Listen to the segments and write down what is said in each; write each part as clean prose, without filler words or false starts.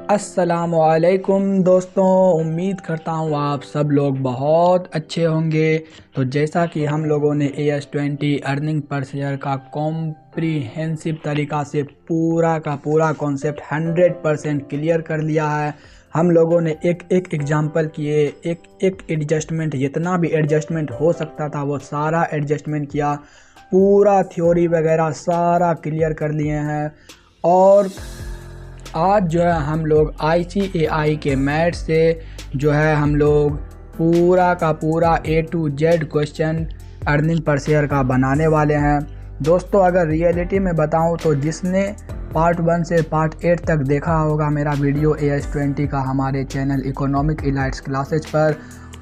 अस्सलामुअलैकुम दोस्तों, उम्मीद करता हूँ आप सब लोग बहुत अच्छे होंगे। तो जैसा कि हम लोगों ने AS20 अर्निंग पर शेयर का कॉम्प्रिहेंसिव तरीक़ा से पूरा का पूरा कॉन्सेप्ट 100% क्लियर कर लिया है। हम लोगों ने एक एक एग्जाम्पल किए, एक एक एडजस्टमेंट, जितना भी एडजस्टमेंट हो सकता था वो सारा एडजस्टमेंट किया, पूरा थ्योरी वगैरह सारा क्लियर कर लिए हैं। और आज जो है हम लोग ICAI के मैथ से जो है हम लोग पूरा का पूरा A to Z question earning per share का बनाने वाले हैं। दोस्तों, अगर रियलिटी में बताऊं तो जिसने पार्ट 1 से पार्ट 8 तक देखा होगा मेरा वीडियो AS20 का हमारे चैनल इकोनॉमिक इलाइट्स क्लासेज पर,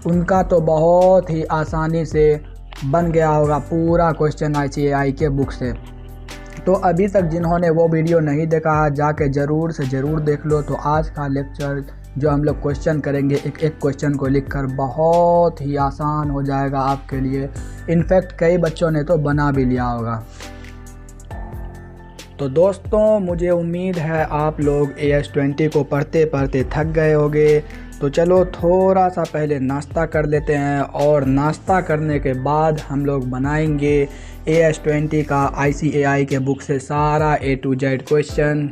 उनका तो बहुत ही आसानी से बन गया होगा पूरा क्वेश्चन ICAI के बुक से। तो अभी तक जिन्होंने वो वीडियो नहीं देखा है जाके ज़रूर से ज़रूर देख लो। तो आज का लेक्चर जो हम लोग क्वेश्चन करेंगे, एक एक क्वेश्चन को लिखकर बहुत ही आसान हो जाएगा आपके लिए। इनफैक्ट कई बच्चों ने तो बना भी लिया होगा। तो दोस्तों, मुझे उम्मीद है आप लोग AS20 को पढ़ते पढ़ते थक गए होंगे। तो चलो थोड़ा सा पहले नाश्ता कर लेते हैं और नाश्ता करने के बाद हम लोग बनाएंगे AS20 का ICAI के बुक से सारा A to Z question.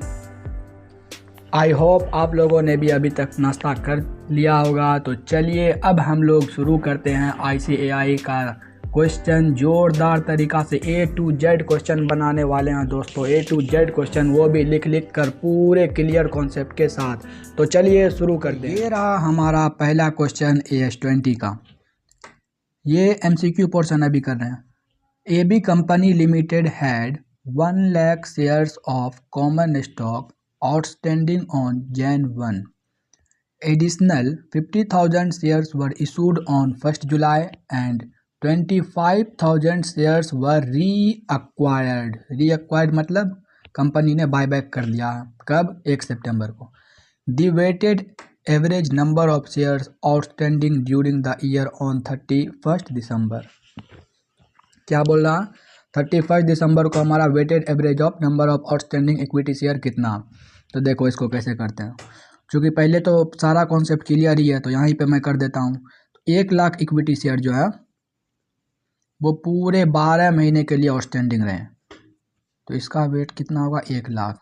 I hope आप लोगों ने भी अभी तक नाश्ता कर लिया होगा। तो चलिए अब हम लोग शुरू करते हैं ICAI का क्वेश्चन। जोरदार तरीक़ा से A to Z क्वेश्चन बनाने वाले हैं दोस्तों। A to Z क्वेश्चन, वो भी लिख लिख कर पूरे क्लियर कॉन्सेप्ट के साथ। तो चलिए शुरू कर दें। ये रहा हमारा पहला क्वेश्चन AS20 का। ये MCQ पोर्शन अभी कर रहे हैं। AB company limited had 1 lakh shares of common stock outstanding on Jan 1. Additional 50,000 shares were issued on 1st July and 25,000 shares were reacquired. Reacquired मतलब कंपनी ने बायबैक कर लिया। कब? 1 सितंबर को। The weighted average number of shares outstanding during the year on 31 दिसंबर। क्या बोल रहा? 31 दिसंबर को हमारा weighted average of number of outstanding equity share कितना। तो देखो इसको कैसे करते हैं। क्योंकि पहले तो सारा कॉन्सेप्ट क्लियर ही है तो यहीं पे मैं कर देता हूँ। 1 लाख इक्विटी शेयर जो है वो पूरे 12 महीने के लिए आउटस्टैंडिंग रहे। तो इसका वेट कितना होगा? 1 लाख।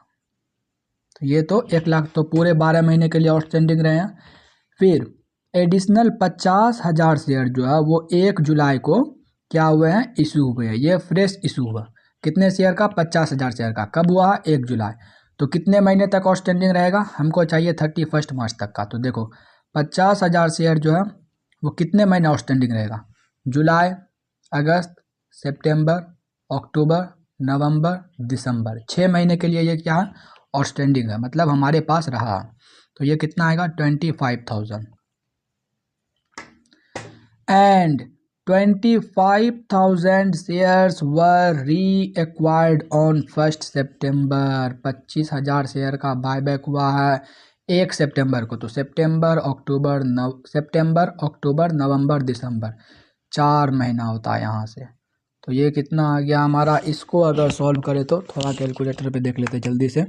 तो ये तो 1 लाख तो पूरे 12 महीने के लिए आउटस्टैंडिंग रहे हैं। फिर एडिशनल 50,000 शेयर जो है वो 1 जुलाई को क्या हुए हैं? इशू हुए हैं। ये फ्रेश इशू हुआ। कितने शेयर का? 50,000 शेयर का। कब हुआ? 1 जुलाई। तो कितने महीने तक आउटस्टैंडिंग रहेगा? हमको चाहिए 31 मार्च तक का। तो देखो 50,000 शेयर जो है वो कितने महीने आउटस्टैंडिंग रहेगा? जुलाई, अगस्त, सितंबर, अक्टूबर, नवंबर, दिसंबर। 6 महीने के लिए ये क्या है? आउटस्टैंडिंग है, मतलब हमारे पास रहा। तो ये कितना आएगा? 25,000 and 25,000 shares were reacquired on 1 September. 25,000 share का बायबैक हुआ है 1 सितंबर को। तो सितंबर, अक्टूबर, नवंबर, दिसंबर, 4 महीना होता है यहाँ से। तो ये कितना आ गया हमारा? इसको अगर सॉल्व करें तो थोड़ा कैलकुलेटर पे देख लेते जल्दी से।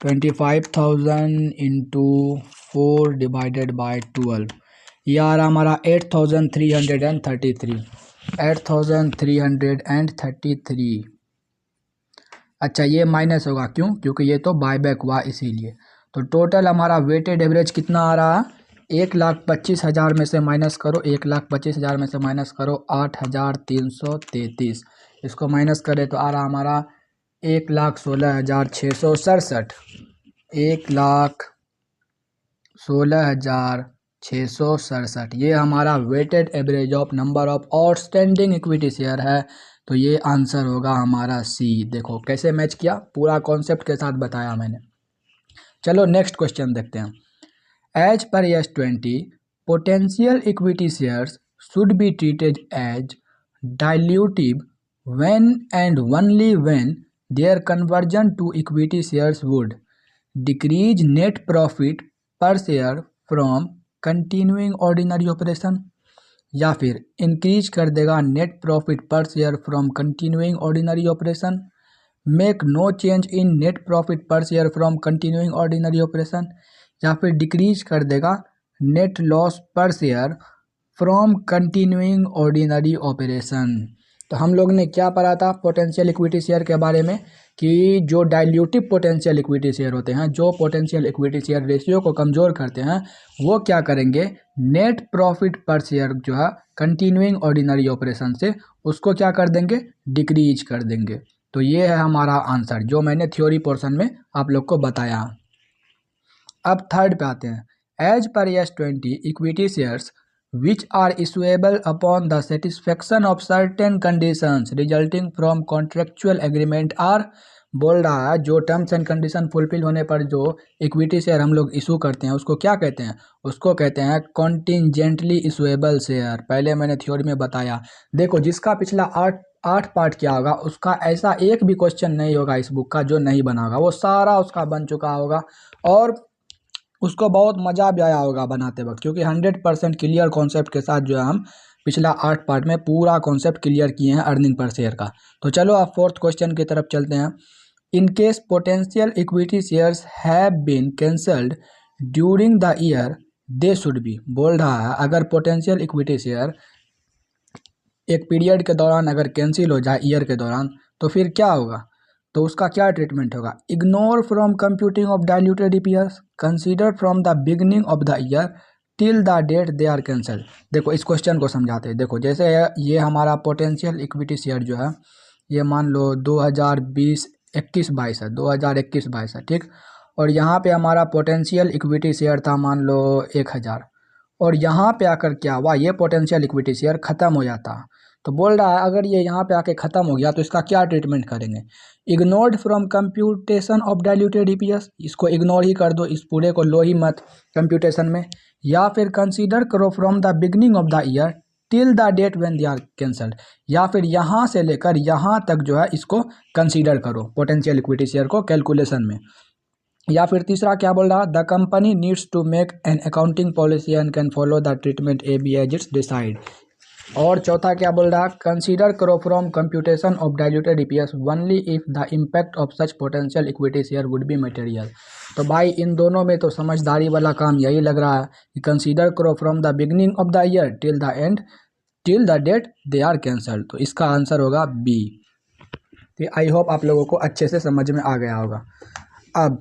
25,000 इंटू 4 डिवाइडेड बाई 12, ये आ रहा हमारा 8,333। 8,333। अच्छा, ये माइनस होगा, क्यों? क्योंकि ये तो बायबैक हुआ इसीलिए। तो टोटल हमारा वेटेड एवरेज कितना आ रहा है? 1,25,000 में से माइनस करो, 1,25,000 में से माइनस करो 8,333। इसको माइनस करें तो आ रहा हमारा 1,16,667। 1,16,667 ये हमारा weighted average of number of outstanding equity share है। तो ये आंसर होगा हमारा सी। देखो कैसे मैच किया, पूरा कॉन्सेप्ट के साथ बताया मैंने। चलो नेक्स्ट क्वेश्चन देखते हैं। As per AS20, potential equity shares should be treated as dilutive when and only when their conversion to equity shares would decrease net profit per share from continuing ordinary operation, या फिर increase कर देगा net profit per share from continuing ordinary operation, make no change in net profit per share from continuing ordinary operation, या फिर decrease कर देगा net loss per share from continuing ordinary operation. तो हम लोग ने क्या पढ़ा था पोटेंशियल इक्विटी शेयर के बारे में कि जो डाइल्यूटिव पोटेंशियल इक्विटी शेयर होते हैं, जो पोटेंशियल इक्विटी शेयर रेशियो को कमज़ोर करते हैं, वो क्या करेंगे, नेट प्रॉफिट पर शेयर जो है कंटिन्यूइंग ऑर्डिनरी ऑपरेशन से उसको क्या कर देंगे, डिक्रीज कर देंगे। तो ये है हमारा आंसर जो मैंने थ्योरी पोर्शन में आप लोग को बताया। अब थर्ड पे आते हैं। As per AS20 equity shares which are issuable upon the satisfaction of certain conditions resulting from contractual agreement are, बोल रहा है जो टर्म्स एंड कंडीशन फुलफिल होने पर जो इक्विटी शेयर हम लोग इशू करते हैं उसको क्या कहते हैं, उसको कहते हैं कॉन्टिजेंटली इशूएबल शेयर। पहले मैंने थ्योरी में बताया। देखो जिसका पिछला आठ पार्ट किया होगा उसका ऐसा एक भी क्वेश्चन नहीं होगा इस बुक का जो नहीं बना होगा, वो सारा उसका बन चुका होगा और उसको बहुत मज़ा भी आया होगा बनाते वक्त, क्योंकि 100% क्लियर कॉन्सेप्ट के साथ जो है हम पिछला 8 पार्ट में पूरा कॉन्सेप्ट क्लियर किए हैं अर्निंग पर शेयर का। तो चलो आप फोर्थ क्वेश्चन की तरफ चलते हैं। In case potential equity shares have been cancelled during the year they should be, बोल रहा है अगर पोटेंशियल इक्विटी शेयर एक पीरियड के दौरान अगर कैंसिल हो जाए ईयर के दौरान तो फिर क्या होगा, तो उसका क्या ट्रीटमेंट होगा। Ignore from computing of diluted EPS, consider from the beginning of the year till the date they are cancel. देखो इस क्वेश्चन को समझाते हैं। देखो जैसे ये हमारा पोटेंशियल इक्विटी शेयर जो है ये मान लो 2021-22 है, 2021-22 है, ठीक। और यहाँ पे हमारा पोटेंशियल इक्विटी शेयर था मान लो 1000, और यहाँ पे आकर क्या हुआ, ये पोटेंशियल इक्विटी शेयर ख़त्म हो जाता। तो बोल रहा है अगर ये यहाँ पे आके ख़त्म हो गया तो इसका क्या ट्रीटमेंट करेंगे। Ignored from computation of diluted EPS, इसको इग्नोर ही कर दो, इस पूरे को लो ही मत कंप्यूटेशन में। या फिर कंसीडर करो from the beginning of the year till the date when they are cancelled, या फिर यहाँ से लेकर यहाँ तक जो है इसको कंसीडर करो पोटेंशियल इक्विटी शेयर को कैलकुलेशन में। या फिर तीसरा क्या बोल रहा, the company needs to make an accounting policy and can follow the treatment AB as its decide. और चौथा क्या बोल रहा, कंसीडर करो from computation of diluted EPS only if the impact of such potential equity share would be material. तो भाई इन दोनों में तो समझदारी वाला काम यही लग रहा है कि कंसीडर करो from the beginning of the year till the end till the date they are cancelled. तो इसका आंसर होगा B। तो आई होप आप लोगों को अच्छे से समझ में आ गया होगा। अब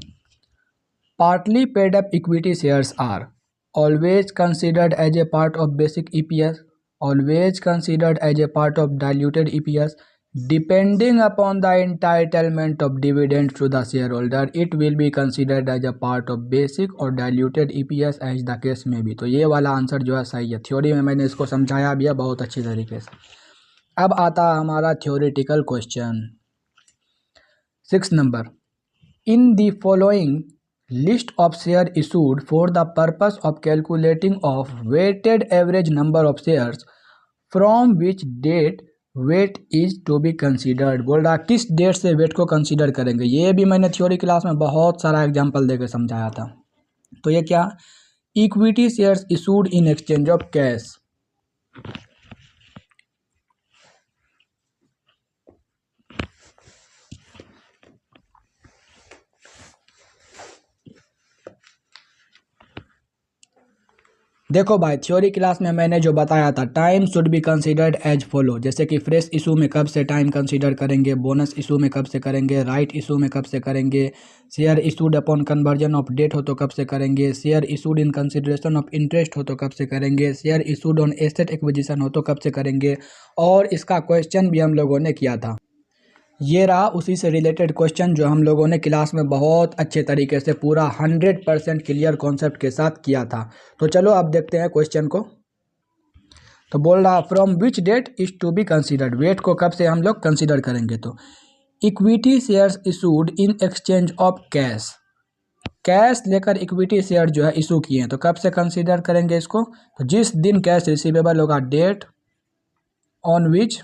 partly paid up equity shares are always considered as a part of basic EPS, always considered as a part of diluted EPS, depending upon the entitlement of dividend to the shareholder it will be considered as a part of basic or diluted EPS as the case may be। तो ये वाला answer जो है सही है, theory में मैंने इसको समझाया भी है बहुत अच्छी तरीके से। अब आता है हमारा theoretical question 6 number. In the following list of share issued for the purpose of calculating of weighted average number of shares from which date weight is to be considered, बोल रहा किस डेट से वेट को consider करेंगे। ये भी मैंने theory class में बहुत सारा एग्जांपल देकर समझाया था। तो ये क्या, equity shares issued in exchange of cash. देखो भाई थ्योरी क्लास में मैंने जो बताया था time should be considered as follow, जैसे कि फ्रेश इशू में कब से टाइम कंसीडर करेंगे, बोनस इशू में कब से करेंगे, राइट इशू में कब से करेंगे, share issued upon conversion of debt हो तो कब से करेंगे, share issued in consideration of interest हो तो कब से करेंगे, share issued on asset acquisition हो तो कब से करेंगे। और इसका क्वेश्चन भी हम लोगों ने किया था, ये रहा उसी से रिलेटेड क्वेश्चन जो हम लोगों ने क्लास में बहुत अच्छे तरीके से पूरा 100% क्लियर कॉन्सेप्ट के साथ किया था। तो चलो अब देखते हैं क्वेश्चन को। तो बोल रहा from which date is to be considered, weight को कब से हम लोग कंसीडर करेंगे। तो equity shares issued in exchange of cash, cash लेकर इक्विटी शेयर जो है इशू किए हैं तो कब से कंसीडर करेंगे इसको, तो जिस दिन कैश रिसीवेबल होगा, date on which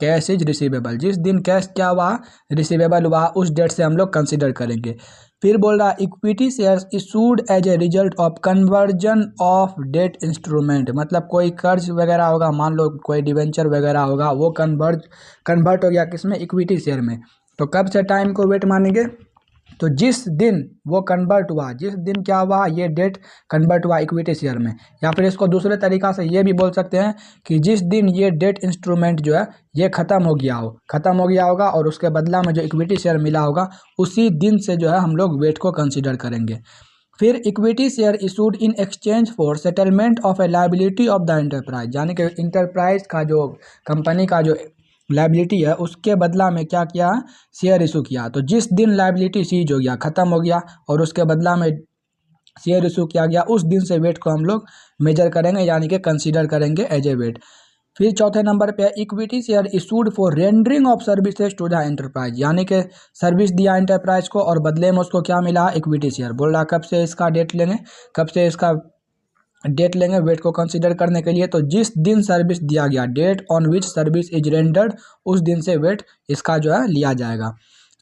cash is receivable, जिस दिन कैश क्या हुआ रिसीवेबल हुआ उस डेट से हम लोग कंसीडर करेंगे। फिर बोल रहा equity shares issued as a result of conversion of debt instrument, मतलब कोई कर्ज वगैरह होगा, मान लो कोई डिवेंचर वगैरह होगा, वो कन्वर्ट हो गया किसमें, इक्विटी शेयर में। तो कब से टाइम को वेट मानेंगे, तो जिस दिन वो कन्वर्ट हुआ, जिस दिन क्या हुआ, ये डेट कन्वर्ट हुआ इक्विटी शेयर में, या फिर इसको दूसरे तरीक़ा से ये भी बोल सकते हैं कि जिस दिन ये डेट इंस्ट्रूमेंट जो है ये ख़त्म हो गया होगा और उसके बदला में जो इक्विटी शेयर मिला होगा उसी दिन से जो है हम लोग वेट को कंसिडर करेंगे। फिर equity share issued in exchange for settlement of A liability of the enterprise, यानी कि इंटरप्राइज का जो कंपनी का जो लायबिलिटी है उसके बदला में क्या किया, शेयर इशू किया। तो जिस दिन लायबिलिटी सीज हो गया, ख़त्म हो गया और उसके बदला में शेयर इशू किया गया, उस दिन से वेट को हम लोग मेजर करेंगे, यानी कि कंसीडर करेंगे एज ए वेट। फिर चौथे नंबर पे equity share issued for rendering of services to the enterprise, यानी कि सर्विस दिया एंटरप्राइज को और बदले में उसको क्या मिला, इक्विटी शेयर। बोल रहा कब से इसका डेट लेंगे, कब से इसका डेट लेंगे वेट को कंसीडर करने के लिए, तो जिस दिन सर्विस दिया गया, date on which service is rendered, उस दिन से वेट इसका जो है लिया जाएगा।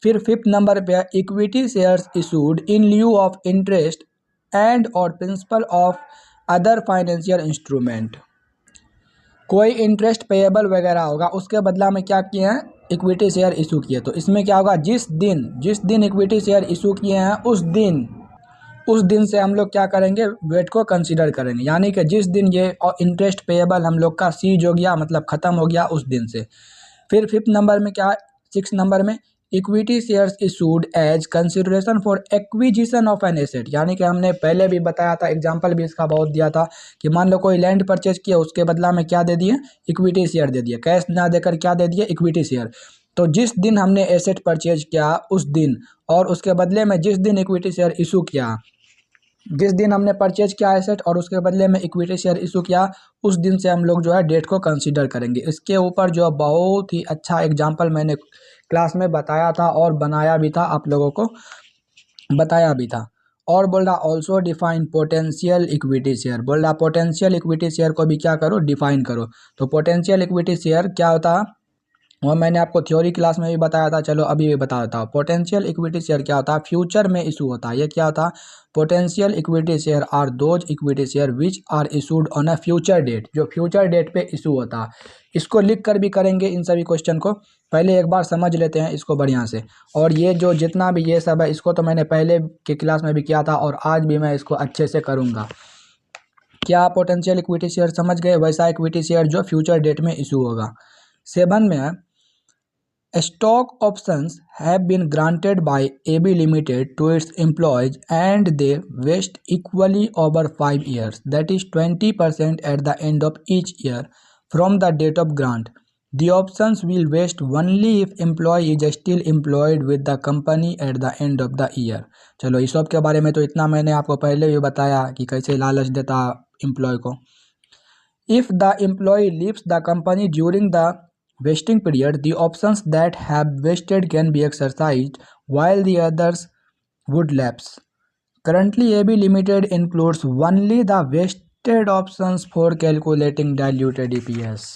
फिर फिफ्थ नंबर पे equity shares issued in lieu of interest and और principal of other financial instrument, कोई इंटरेस्ट पेएबल वगैरह होगा उसके बदला में क्या किए हैं, इक्विटी शेयर इशू किए। तो इसमें क्या होगा, जिस दिन इक्विटी शेयर इशू किए हैं उस दिन से हम लोग क्या करेंगे, वेट को कंसीडर करेंगे, यानी कि जिस दिन ये इंटरेस्ट पेएबल हम लोग का सीज हो गया, मतलब ख़त्म हो गया, उस दिन से। फिर फिफ्थ नंबर में क्या, सिक्स नंबर में equity shares issued as consideration for acquisition of an asset, यानी कि हमने पहले भी बताया था, एग्जांपल भी इसका बहुत दिया था कि मान लो कोई लैंड परचेज किया, उसके बदला में क्या दे दिए, इक्विटी शेयर दे दिए, कैश ना देकर क्या दे दिए, इक्विटी शेयर। तो जिस दिन हमने एसेट परचेज किया उस दिन, और उसके बदले में जिस दिन इक्विटी शेयर इशू किया, जिस दिन हमने परचेज किया एसेट और उसके बदले में इक्विटी शेयर इशू किया, उस दिन से हम लोग जो है डेट को कंसीडर करेंगे। इसके ऊपर जो बहुत ही अच्छा एग्जांपल मैंने क्लास में बताया था और बनाया भी था, आप लोगों को बताया भी था। और बोल रहा also define potential equity share, बोल रहा पोटेंशियल इक्विटी शेयर को भी क्या करो, डिफाइन करो। तो पोटेंशियल इक्विटी शेयर क्या होता है वो मैंने आपको थ्योरी क्लास में भी बताया था, चलो अभी भी बता देता हूँ। पोटेंशियल इक्विटी शेयर क्या होता है, फ्यूचर में इशू होता है। ये क्या होता है, potential equity share are those equity share which are issued on a future date, जो फ्यूचर डेट पे इशू होता है। इसको लिख कर भी करेंगे इन सभी क्वेश्चन को, पहले एक बार समझ लेते हैं इसको बढ़िया से। और ये जो जितना भी ये सब है इसको तो मैंने पहले के क्लास में भी किया था और आज भी मैं इसको अच्छे से करूँगा। क्या पोटेंशियल इक्विटी शेयर समझ गए, वैसा इक्विटी शेयर जो फ्यूचर डेट में इशू होगा। 7 में है stock options have been granted by AB Limited to its employees and they vest equally over 5 years, that is 20% at the end of each year from the date of grant. The options will vest only if employee is still employed with the company at the end of the year. चलो इस सब के बारे में तो इतना मैंने आपको पहले भी बताया कि कैसे लालच देता एम्प्लॉय को। If the employee leaves the company during the vesting period, the options that have vested can be exercised while the others would lapse. Currently, AB Limited includes only the vested options for calculating diluted EPS.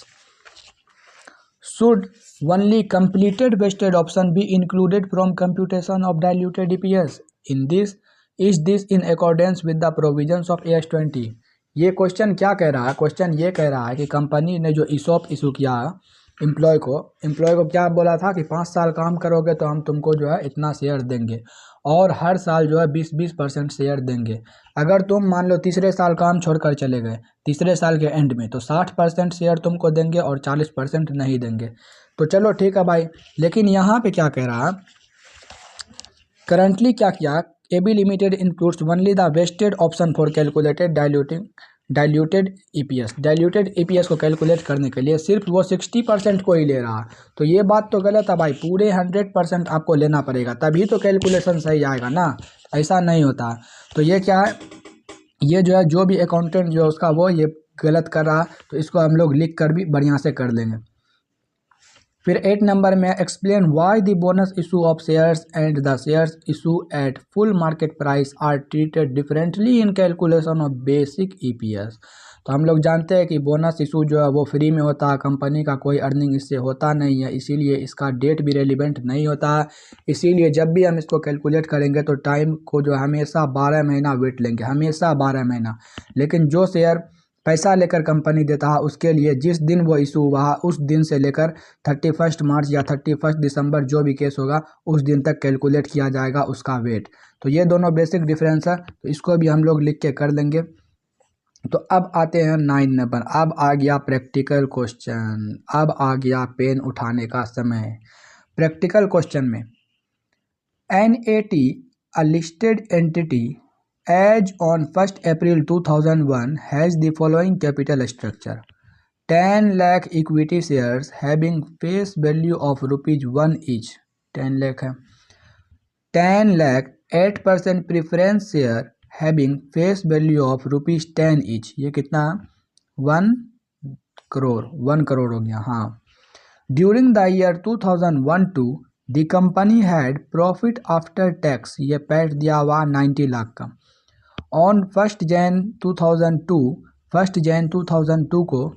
Should only completed vested option be included from computation of diluted EPS? Is this in accordance with the provisions of AS20? ये question क्या कह रहा है, question ये कह रहा है कि कंपनी ने जो ESOP इशू किया एम्प्लॉय को क्या बोला था कि 5 साल काम करोगे तो हम तुमको जो है इतना शेयर देंगे और हर साल जो है 20% शेयर देंगे। अगर तुम मान लो तीसरे साल काम छोड़कर चले गए, तीसरे साल के एंड में, तो 60% शेयर तुमको देंगे और 40% नहीं देंगे। तो चलो ठीक है भाई, लेकिन यहाँ पे क्या कह रहा है, करंटली क्या किया, AB limited includes only the wasted option for calculated diluted EPS। Diluted EPS को कैलकुलेट करने के लिए सिर्फ वो 60% को ही ले रहा है। तो ये बात तो गलत है भाई, पूरे 100% आपको लेना पड़ेगा तभी तो कैलकुलेशन सही आएगा ना, ऐसा नहीं होता। तो ये क्या है, ये जो है जो भी अकाउंटेंट जो है उसका वो ये गलत कर रहा है, तो इसको हम लोग लिख कर भी बढ़िया से कर लेंगे। फिर 8 नंबर में explain why the bonus issue of shares and the shares issue at full market price are treated differently in calculation of basic EPS। तो हम लोग जानते हैं कि बोनस इशू जो है वो फ्री में होता है, कंपनी का कोई अर्निंग इससे होता नहीं है, इसीलिए इसका डेट भी रेलिवेंट नहीं होता है। इसीलिए जब भी हम इसको कैलकुलेट करेंगे तो टाइम को जो हमेशा 12 महीना वेट लेंगे, हमेशा 12 महीना। लेकिन जो शेयर पैसा लेकर कंपनी देता है उसके लिए जिस दिन वो इशू हुआ उस दिन से लेकर 31 मार्च या 31 दिसंबर जो भी केस होगा उस दिन तक कैलकुलेट किया जाएगा उसका वेट। तो ये दोनों बेसिक डिफरेंस है, तो इसको भी हम लोग लिख के कर लेंगे। तो अब आते हैं 9 नंबर। अब आ गया प्रैक्टिकल क्वेश्चन, अब आ गया पेन उठाने का समय। प्रैक्टिकल क्वेश्चन में NAT, a listed entity as on 1st April 2001 has the following capital structure: 10 lakh equity shares having face value of rupees 1 each, 10 lakh है। 10 lakh 8% preference share having face value of rupees 10 each, ये कितना 1 करोड़, 1 करोड़ हो गया। हाँ, during the year 2001-2 the company had profit after tax, ये PAT दिया हुआ 90 लाख का। ऑन 1 जैन 2002 को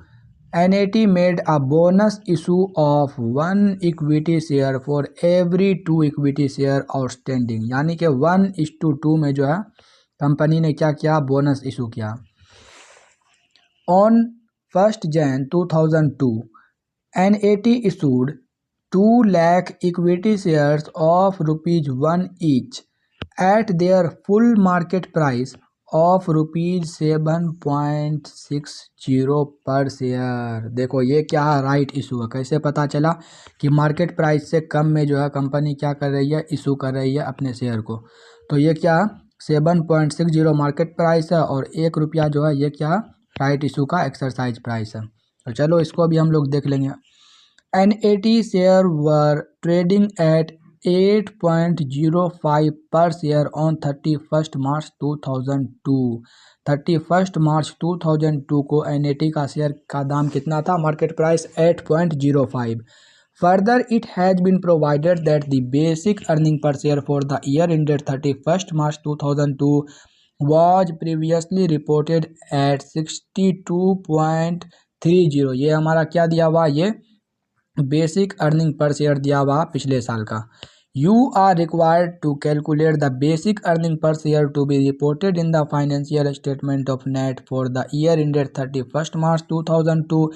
NAT made a bonus issue of 1 equity share for every 2 equity share outstanding, यानी कि 1:2 में जो है कंपनी ने क्या किया, बोनस इशू किया। On 1 Jain 2002 NAT issued 2 lakh equity shares of rupees 1 each at their full market price of rupees 7.60 पर शेयर। देखो ये क्या है, राइट इशू है। कैसे पता चला कि मार्केट प्राइस से कम में जो है कंपनी क्या कर रही है, इशू कर रही है अपने शेयर को। तो ये क्या 7.60 मार्केट प्राइस है और 1 रुपया जो है ये क्या राइट इशू का एक्सरसाइज प्राइस है। तो चलो इसको भी हम लोग देख लेंगे। NAT share were trading at 8.05 पर शेयर ऑन 31 मार्च 2002। 31 मार्च 2002 को NAT का शेयर का दाम कितना था, market price 8.05। Further it has been provided that the basic earning per share for the year ended 31 March 2002 was previously reported at 62.30। ये हमारा क्या दिया हुआ, ये बेसिक अर्निंग पर शेयर दिया हुआ पिछले साल का। You are required to calculate the basic earning per share to be reported in the financial statement of net for the year ended 31 March 2002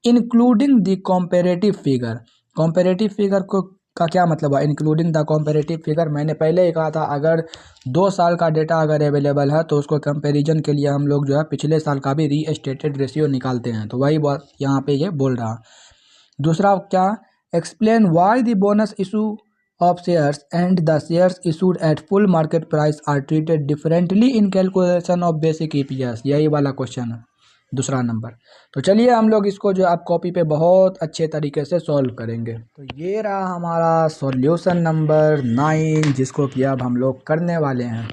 including the comparative figure. Comparative figure को का क्या मतलब है, इंक्लूडिंग द कॉम्पेरेटिव फिगर। मैंने पहले ही कहा था अगर 2 साल का डेटा अगर अवेलेबल है तो उसको कंपैरिजन के लिए हम लोग जो है पिछले साल का भी रीस्टेटेड रेशियो निकालते हैं। तो वही बात यहाँ पे ये बोल रहा। दूसरा क्या, explain why the bonus issue of shares and the shares issued at full market price are treated differently in calculation of basic EPS। यही वाला क्वेश्चन है, दूसरा नंबर। तो चलिए हम लोग इसको जो आप कॉपी पे बहुत अच्छे तरीके से सॉल्व करेंगे। तो ये रहा हमारा सॉल्यूशन नंबर 9 जिसको कि अब हम लोग करने वाले हैं।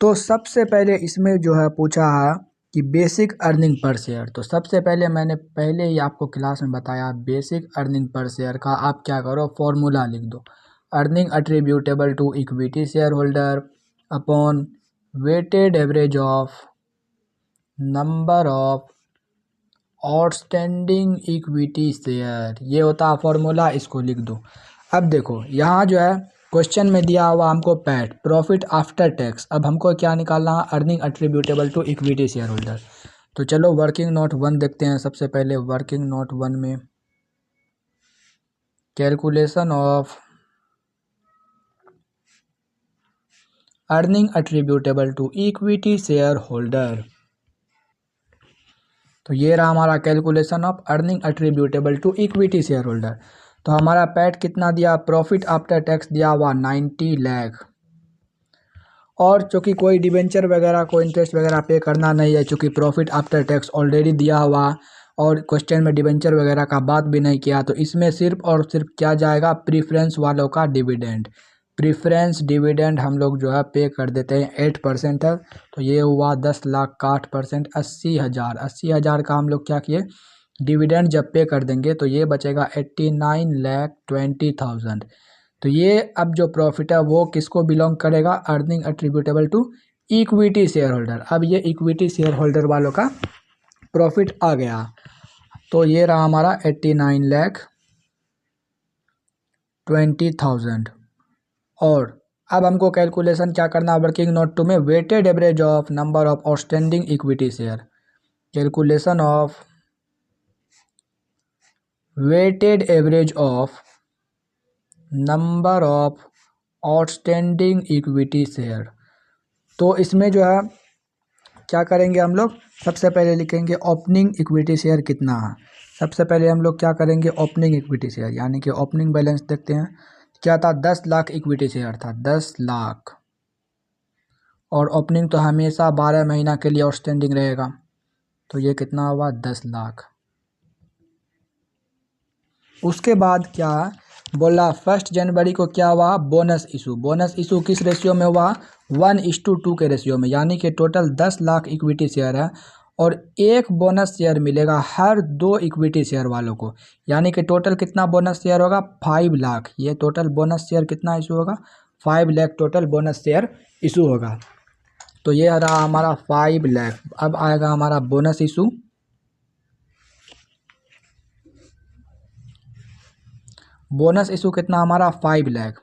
तो सबसे पहले इसमें जो है पूछा है कि बेसिक अर्निंग पर शेयर। तो सबसे पहले मैंने पहले ही आपको क्लास में बताया बेसिक अर्निंग पर शेयर का आप क्या करो, फॉर्मूला लिख दो। Earning attributable to equity share holder upon weighted average of number of outstanding equity share, ये होता है फॉर्मूला, इसको लिख दो। अब देखो यहाँ जो है क्वेश्चन में दिया हुआ हमको पैट प्रॉफिट आफ्टर टैक्स। अब हमको क्या निकालना है, earning attributable to equity share holder. तो चलो वर्किंग नोट 1 देखते हैं। सबसे पहले वर्किंग नोट 1 में calculation of earning attributable to equity share holder. तो ये रहा हमारा calculation of earning attributable to equity share holder. तो हमारा पैट कितना दिया, प्रॉफिट आफ्टर टैक्स दिया हुआ 90 लाख। और चूँकि कोई डिबेंचर वगैरह को इंटरेस्ट वगैरह पे करना नहीं है, चूँकि प्रॉफिट आफ्टर टैक्स ऑलरेडी दिया हुआ और क्वेश्चन में डिबेंचर वगैरह का बात भी नहीं किया, तो इसमें सिर्फ और सिर्फ क्या जाएगा, प्रीफरेंस वालों का डिविडेंड। प्रीफरेंस डिविडेंड हम लोग जो है पे कर देते हैं, 8% है। तो ये हुआ 10 लाख का 8%, 80,000। 80,000 का हम लोग क्या किए, डिविडेंड जब पे कर देंगे तो ये बचेगा 89,20,000। तो ये अब जो प्रॉफिट है वो किसको बिलोंग करेगा, earning attributable to equity share holder. अब ये इक्विटी शेयर होल्डर वालों का प्रॉफिट आ गया। तो ये रहा हमारा 89,20,000। और अब हमको कैलकुलेशन क्या करना, वर्किंग नोट 2 में weighted average of number of outstanding equity share. Calculation of weighted average of number of outstanding equity share. तो इसमें जो है क्या करेंगे हम लोग, सबसे पहले लिखेंगे ओपनिंग इक्विटी शेयर कितना है। सबसे पहले हम लोग क्या करेंगे, ओपनिंग इक्विटी शेयर यानी कि ओपनिंग बैलेंस देखते हैं। क्या था, 10 लाख इक्विटी शेयर था, 10 लाख। और ओपनिंग तो हमेशा 12 महीना के लिए आउटस्टैंडिंग रहेगा, तो ये कितना हुआ, 10 लाख। उसके बाद क्या बोला, 1 जनवरी को क्या हुआ, बोनस इशू। बोनस इशू किस रेशियो में हुआ, 1:2 के रेशियो में, यानी कि टोटल 10 लाख इक्विटी शेयर है और एक बोनस शेयर मिलेगा हर 2 इक्विटी शेयर वालों को, यानी कि टोटल कितना बोनस शेयर होगा, 5 लाख। ये टोटल बोनस शेयर कितना इशू होगा, 5 lakh total bonus share issue होगा। तो ये रहा हमारा 5 लाख। अब आएगा हमारा बोनस इशू। बोनस इशू कितना हमारा, 5 लाख।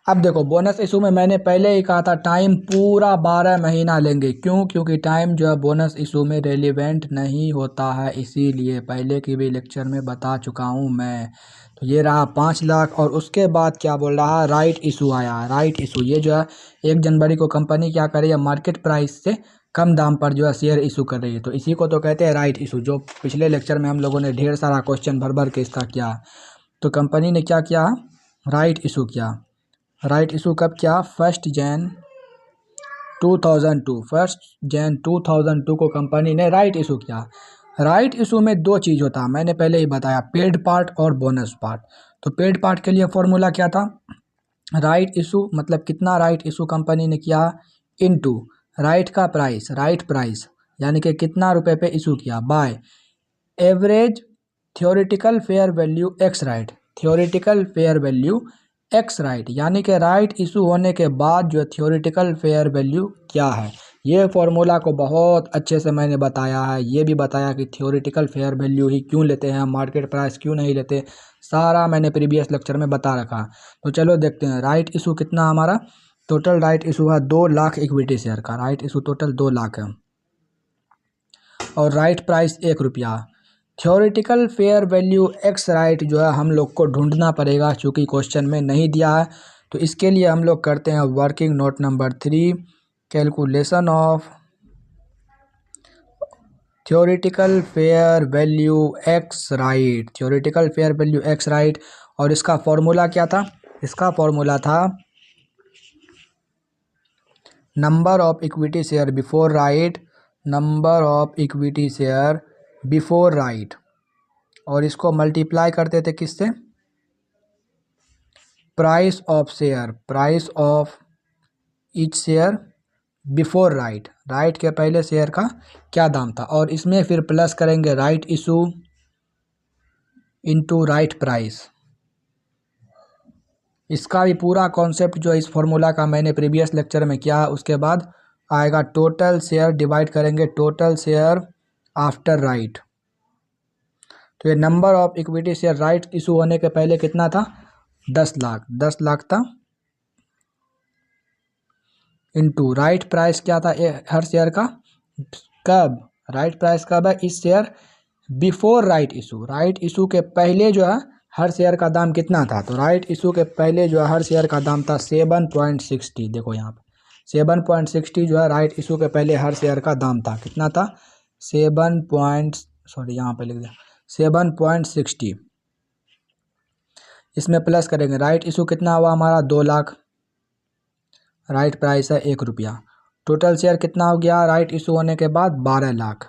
अब देखो बोनस इशू में मैंने पहले ही कहा था टाइम पूरा 12 महीना लेंगे। क्यों, क्योंकि टाइम जो है बोनस इशू में रेलिवेंट नहीं होता है, इसीलिए पहले की भी लेक्चर में बता चुका हूँ मैं। तो ये रहा 5 लाख। और उसके बाद क्या बोल रहा है, राइट इशू आया। राइट इशू ये जो है 1 जनवरी को कंपनी क्या कर रही है, मार्केट प्राइस से कम दाम पर जो है शेयर इशू कर रही है, तो इसी को तो कहते हैं राइट इशू, जो पिछले लेक्चर में हम लोगों ने ढेर सारा क्वेश्चन भर भर के इसका किया। तो कंपनी ने क्या किया, राइट इशू किया। राइट इशू कब किया, 1 जनवरी 2002। 1 जनवरी 2002 को कंपनी ने राइट इशू किया। राइट इशू में 2 चीज़ होता है, मैंने पहले ही बताया, पेड पार्ट और बोनस पार्ट। तो पेड पार्ट के लिए फॉर्मूला क्या था, राइट इशू मतलब कितना राइट इशू कंपनी ने किया, इनटू राइट का प्राइस, राइट प्राइस यानी कि कितना रुपए पे इशू किया, by average theoretical fair value x right. Theoretical fair value x right यानी कि राइट इशू होने के बाद जो थ्योरेटिकल फेयर वैल्यू क्या है। ये फॉर्मूला को बहुत अच्छे से मैंने बताया है, ये भी बताया कि थ्योरेटिकल फेयर वैल्यू ही क्यों लेते हैं, मार्केट प्राइस क्यों नहीं लेते, सारा मैंने प्रीवियस लेक्चर में बता रखा। तो चलो देखते हैं राइट इशू कितना हमारा, टोटल राइट इशू है 2 लाख इक्विटी शेयर का। राइट इशू टोटल 2 लाख है और राइट प्राइस 1 रुपया। Theoretical fair value x right जो है हम लोग को ढूंढना पड़ेगा, चूँकि क्वेश्चन में नहीं दिया है। तो इसके लिए हम लोग करते हैं working note number 3, calculation of theoretical fair value x right. Theoretical fair value x right, और इसका फॉर्मूला क्या था, इसका फॉर्मूला था number of equity share before right, number of equity share before right, और इसको मल्टीप्लाई करते थे किससे, price of share, price of each share before right, right के पहले शेयर का क्या दाम था, और इसमें फिर प्लस करेंगे right issue into right price. इसका भी पूरा कॉन्सेप्ट जो इस फॉर्मूला का मैंने प्रीवियस लेक्चर में किया है। उसके बाद आएगा टोटल शेयर, डिवाइड करेंगे टोटल शेयर आफ्टर राइट। तो ये number of equity share right issue होने के पहले कितना था, 10 लाख, 10 लाख था, इनटू राइट प्राइस क्या था हर शेयर का, कब राइट प्राइस कब है, इस share before right issue, right issue के पहले जो है हर शेयर का दाम कितना था। तो राइट इशू के पहले जो है हर शेयर का दाम था 7.60। देखो यहाँ पे 7.60 जो है राइट इशू के पहले हर शेयर का दाम था, कितना था, 7 यहाँ पे लिख दिया 7.60। इसमें प्लस करेंगे राइट इशू कितना हुआ हमारा, 2 लाख, राइट प्राइस है 1 रुपया, टोटल शेयर कितना हो गया राइट इशू होने के बाद, 12 लाख।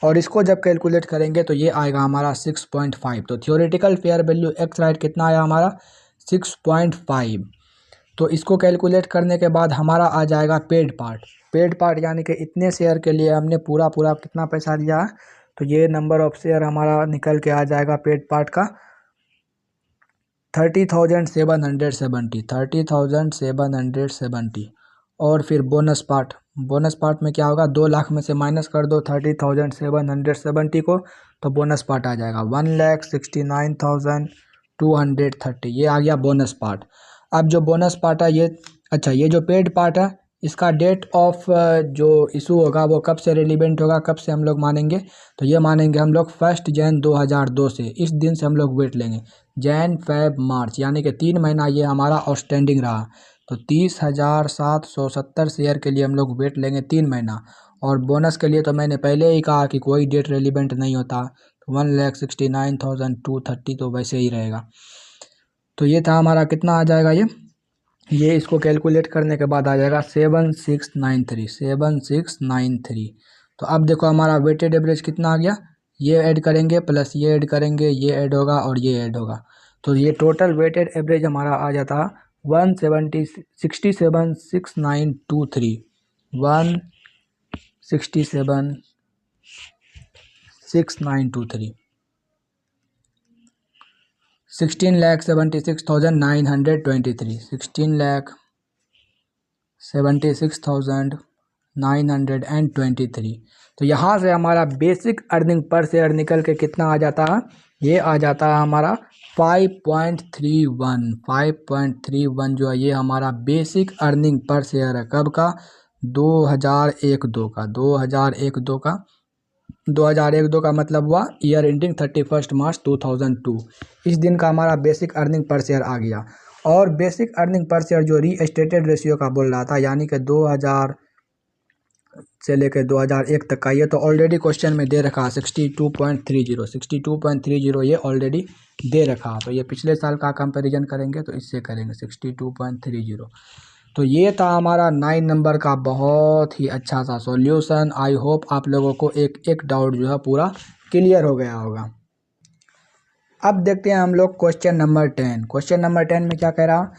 और इसको जब कैलकुलेट करेंगे तो ये आएगा हमारा 6.5। तो theoretical fair value x right कितना आया हमारा, 6.5। तो इसको कैलकुलेट करने के बाद हमारा आ जाएगा पेड पार्ट। पेड पार्ट यानी कि इतने शेयर के लिए हमने पूरा पूरा कितना पैसा दिया है, तो ये नंबर ऑफ शेयर हमारा निकल के आ जाएगा पेड पार्ट का 30,770, 30,770। और फिर बोनस पार्ट, बोनस पार्ट में क्या होगा, 2 लाख में से माइनस कर दो 30,770 को, तो बोनस पार्ट आ जाएगा 1,69,230। ये आ गया बोनस पार्ट। अब जो बोनस पार्ट है ये, अच्छा ये जो पेड पार्ट है इसका डेट ऑफ जो इशू होगा वो कब से रिलीवेंट होगा, कब से हम लोग मानेंगे, तो ये मानेंगे हम लोग 1 जैन 2002 से। इस दिन से हम लोग वेट लेंगे, जैन फेब मार्च, यानी कि 3 महीना ये हमारा आउटस्टैंडिंग रहा। तो 30,770 शेयर के लिए हम लोग वेट लेंगे 3 महीना। और बोनस के लिए तो मैंने पहले ही कहा कि कोई डेट रिलीवेंट नहीं होता, तो 1,69,230 तो वैसे ही रहेगा। तो ये था हमारा, कितना आ जाएगा ये इसको कैलकुलेट करने के बाद आ जाएगा 7693। तो अब देखो हमारा वेटेड एवरेज कितना आ गया, ये ऐड करेंगे प्लस ये ऐड करेंगे, ये ऐड होगा और ये ऐड होगा, तो ये टोटल वेटेड एवरेज हमारा आ जाता 167,6923 167,6923 16,76,923 16,76,923। तो यहाँ से हमारा बेसिक अर्निंग पर शेयर निकल के कितना आ जाता है, ये आ जाता है हमारा 5.31 जो है ये हमारा बेसिक अर्निंग पर शेयर है। कब का, 2001-2 का 2001-2 का मतलब हुआ ईयर एंडिंग 31 मार्च 2002। इस दिन का हमारा बेसिक अर्निंग पर शेयर आ गया। और बेसिक अर्निंग पर शेयर जो रीस्टेटेड रेशियो का बोल रहा था, यानी कि 2000 से लेकर 2001 तक का, ये तो ऑलरेडी क्वेश्चन में दे रखा है 62.30 ये ऑलरेडी दे रखा। तो ये पिछले साल का कंपैरिजन करेंगे तो इससे करेंगे 62.30। तो ये था हमारा 9 नंबर का बहुत ही अच्छा सा सॉल्यूशन। आई होप आप लोगों को एक एक डाउट जो है पूरा क्लियर हो गया होगा। अब देखते हैं हम लोग क्वेश्चन नंबर 10। क्वेश्चन नंबर 10 में क्या कह रहा,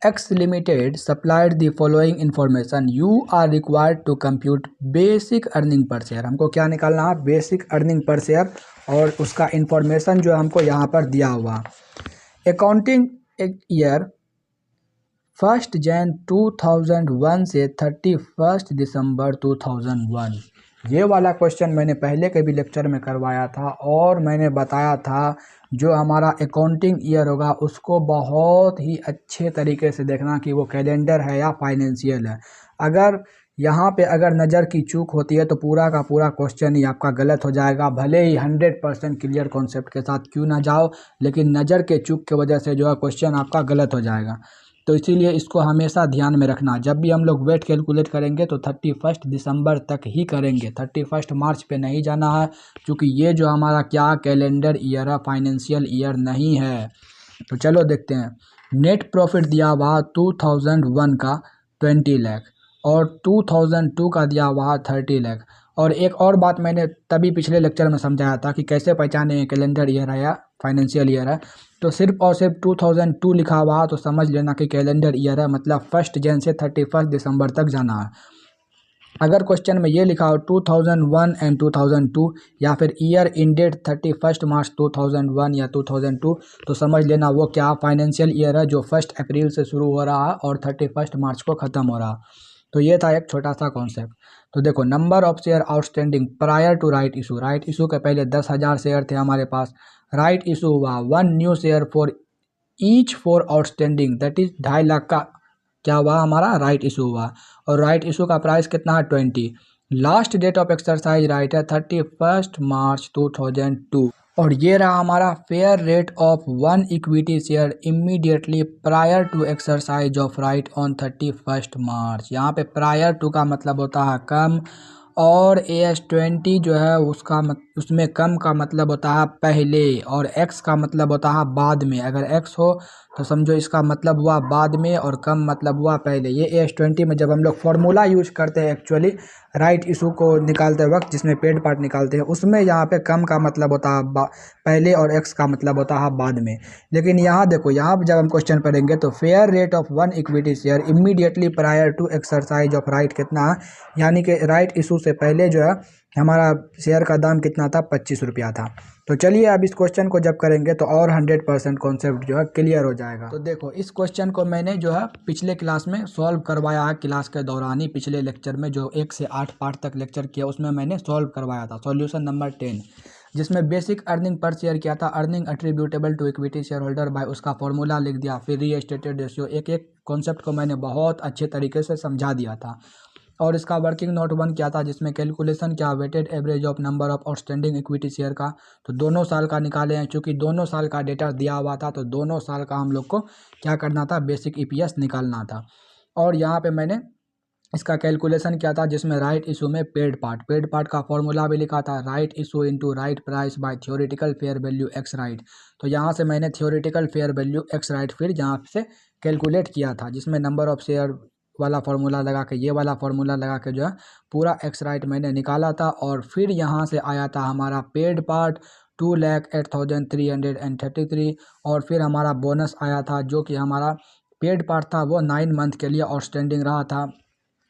X limited supplied the following information, you are required to compute basic earning per share. हमको क्या निकालना है, बेसिक अर्निंग पर शेयर, और उसका इन्फॉर्मेशन जो हमको यहाँ पर दिया हुआ। अकाउंटिंग ईयर 1 जैन 2001 से 31 दिसंबर 2001। ये वाला क्वेश्चन मैंने पहले के भी लेक्चर में करवाया था, और मैंने बताया था जो हमारा अकाउंटिंग ईयर होगा उसको बहुत ही अच्छे तरीके से देखना कि वो कैलेंडर है या फाइनेंशियल है। अगर यहाँ पे अगर नज़र की चूक होती है तो पूरा का पूरा क्वेश्चन ही आपका गलत हो जाएगा, भले ही 100% क्लियर कॉन्सेप्ट के साथ क्यों ना जाओ, लेकिन नज़र के चूक की वजह से जो है क्वेश्चन आपका गलत हो जाएगा। तो इसीलिए इसको हमेशा ध्यान में रखना, जब भी हम लोग वेट कैलकुलेट करेंगे तो 31 दिसंबर तक ही करेंगे, 31 मार्च पे नहीं जाना है, क्योंकि ये जो हमारा क्या कैलेंडर ईयर है, फाइनेंशियल ईयर नहीं है। तो चलो देखते हैं। नेट प्रॉफिट दिया हुआ 2001 का 20 लाख और 2002 का दिया हुआ 30 लाख। और एक और बात मैंने तभी पिछले लेक्चर में समझाया था कि कैसे पहचाने कैलेंडर ईयर है या फाइनेंशियल ईयर है। तो सिर्फ और सिर्फ 2002 लिखा हुआ तो समझ लेना कि कैलेंडर ईयर है, मतलब 1 जैन से 31 दिसंबर तक जाना है। अगर क्वेश्चन में ये लिखा हो 2001 एंड 2002, या फिर ईयर इंडेड 31 मार्च 2001 या 2002, तो समझ लेना वो क्या फाइनेंशियल ईयर है जो 1 अप्रैल से शुरू हो रहा है और 31 मार्च को ख़त्म हो रहा। तो ये था एक छोटा सा कॉन्सेप्ट। तो देखो, number of share outstanding prior to right issue, right issue के पहले 10,000 शेयर थे हमारे पास। राइट इशू हुआ 1 new share for each for outstanding, that is 2.5 lakh का क्या हुआ हमारा राइट इशू हुआ। और राइट इशू का प्राइस कितना है 20। Last date of exercise right है 31 मार्च 2002। और ये रहा हमारा fair rate of 1 equity share immediately prior to exercise of right on 31 March. यहाँ पे प्रायर टू का मतलब होता है कम, और AS20 जो है उसमें कम का मतलब होता है पहले, और X का मतलब होता है बाद में। अगर X हो तो समझो इसका मतलब हुआ बाद में, और कम मतलब हुआ पहले। ये AS20 में जब हम लोग फार्मूला यूज करते हैं एक्चुअली राइट इशू को निकालते वक्त, जिसमें पेड पार्ट निकालते हैं, उसमें यहाँ पे कम का मतलब होता है पहले और X का मतलब होता है बाद में। लेकिन यहाँ देखो, यहाँ जब हम क्वेश्चन पढ़ेंगे तो fair rate of 1 equity share immediately prior to exercise of right कितना है, यानी कि राइट इशू से पहले जो है हमारा शेयर का दाम कितना था, 25 रुपया था। तो चलिए अब इस क्वेश्चन को जब करेंगे तो और 100% कॉन्सेप्ट जो है क्लियर हो जाएगा। तो देखो, इस क्वेश्चन को मैंने जो है पिछले क्लास में सॉल्व करवाया है, क्लास के दौरान ही पिछले लेक्चर में जो 1 से 8 पार्ट तक लेक्चर किया उसमें मैंने सॉल्व करवाया था। Solution number 10। जिसमें बेसिक अर्निंग पर शेयर क्या था, earning attributable to equity share holder by, उसका फॉर्मूला लिख दिया, फिर रीस्टेटेड रेशियो, एक एक कॉन्सेप्ट को मैंने बहुत अच्छे तरीके से समझा दिया था। और इसका वर्किंग नोट 1 क्या था, जिसमें कैलकुलेशन क्या, weighted average of number of outstanding equity share का, तो दोनों साल का निकाले हैं, चूंकि दोनों साल का डेटा दिया हुआ था तो दोनों साल का हम लोग को क्या करना था, बेसिक ईपीएस निकालना था। और यहाँ पे मैंने इसका कैलकुलेशन क्या था, जिसमें राइट इशू में पेड पार्ट का फॉर्मूला भी लिखा था, right issue into right price by theoretical fair value x right. तो यहाँ से मैंने theoretical fair value x right फिर यहाँ से कैलकुलेट किया था, जिसमें नंबर ऑफ शेयर वाला फार्मूला लगा के, ये वाला फार्मूला लगा के जो है पूरा एक्स राइट मैंने निकाला था। और फिर यहाँ से आया था हमारा पेड पार्ट 2,08,333, और फिर हमारा बोनस आया था, जो कि हमारा पेड पार्ट था वो 9 मंथ के लिए आउटस्टैंडिंग रहा था,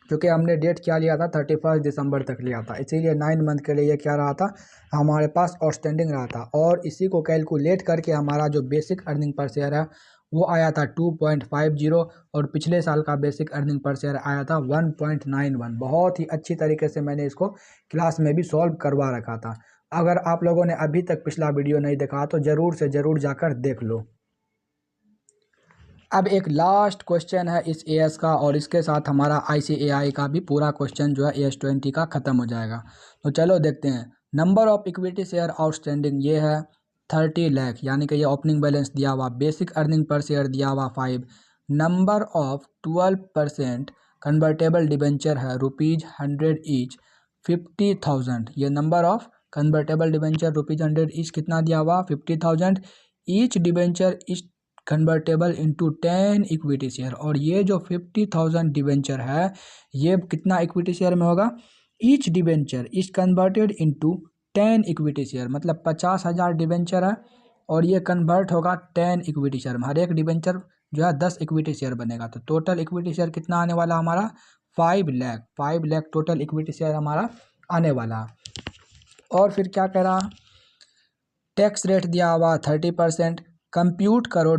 क्योंकि हमने डेट क्या लिया था, 31 दिसंबर तक लिया था, इसीलिए 9 मंथ के लिए ये क्या रहा था, हमारे पास आउटस्टैंडिंग रहा था। और इसी को कैलकुलेट करके हमारा जो बेसिक अर्निंग पर शेयर है वो आया था 2.50, और पिछले साल का बेसिक अर्निंग पर शेयर आया था 1.91। बहुत ही अच्छी तरीके से मैंने इसको क्लास में भी सॉल्व करवा रखा था। अगर आप लोगों ने अभी तक पिछला वीडियो नहीं देखा तो ज़रूर से ज़रूर जाकर देख लो। अब एक लास्ट क्वेश्चन है इस एएस का, और इसके साथ हमारा आईसीएआई का भी पूरा क्वेश्चन जो है AS20 का ख़त्म हो जाएगा। तो चलो देखते हैं। Number of equity share outstanding ये है 30 लाख, यानी कि ये ओपनिंग बैलेंस दिया हुआ, बेसिक अर्निंग पर शेयर दिया हुआ 5, नंबर ऑफ 12% कन्वर्टेबल डिबेंचर है ₹100 ईच 50,000, ये number of convertible debenture ₹100 each कितना दिया हुआ 50,000, ईच डिबेंचर इस कन्वर्टेबल इंटू 10 इक्विटी शेयर। और ये जो 50,000 डिबेंचर है ये कितना इक्विटी शेयर में होगा, each debenture is converted into 10 equity share, मतलब 50,000 डिबेंचर है और ये कन्वर्ट होगा 10 इक्विटी शेयर में। हर एक डिबेंचर जो है 10 इक्विटी शेयर बनेगा, तो टोटल इक्विटी शेयर कितना आने वाला हमारा 5 लाख टोटल इक्विटी शेयर हमारा आने वाला। और फिर क्या कह रहा, टैक्स रेट दिया हुआ 30%, कंप्यूट करो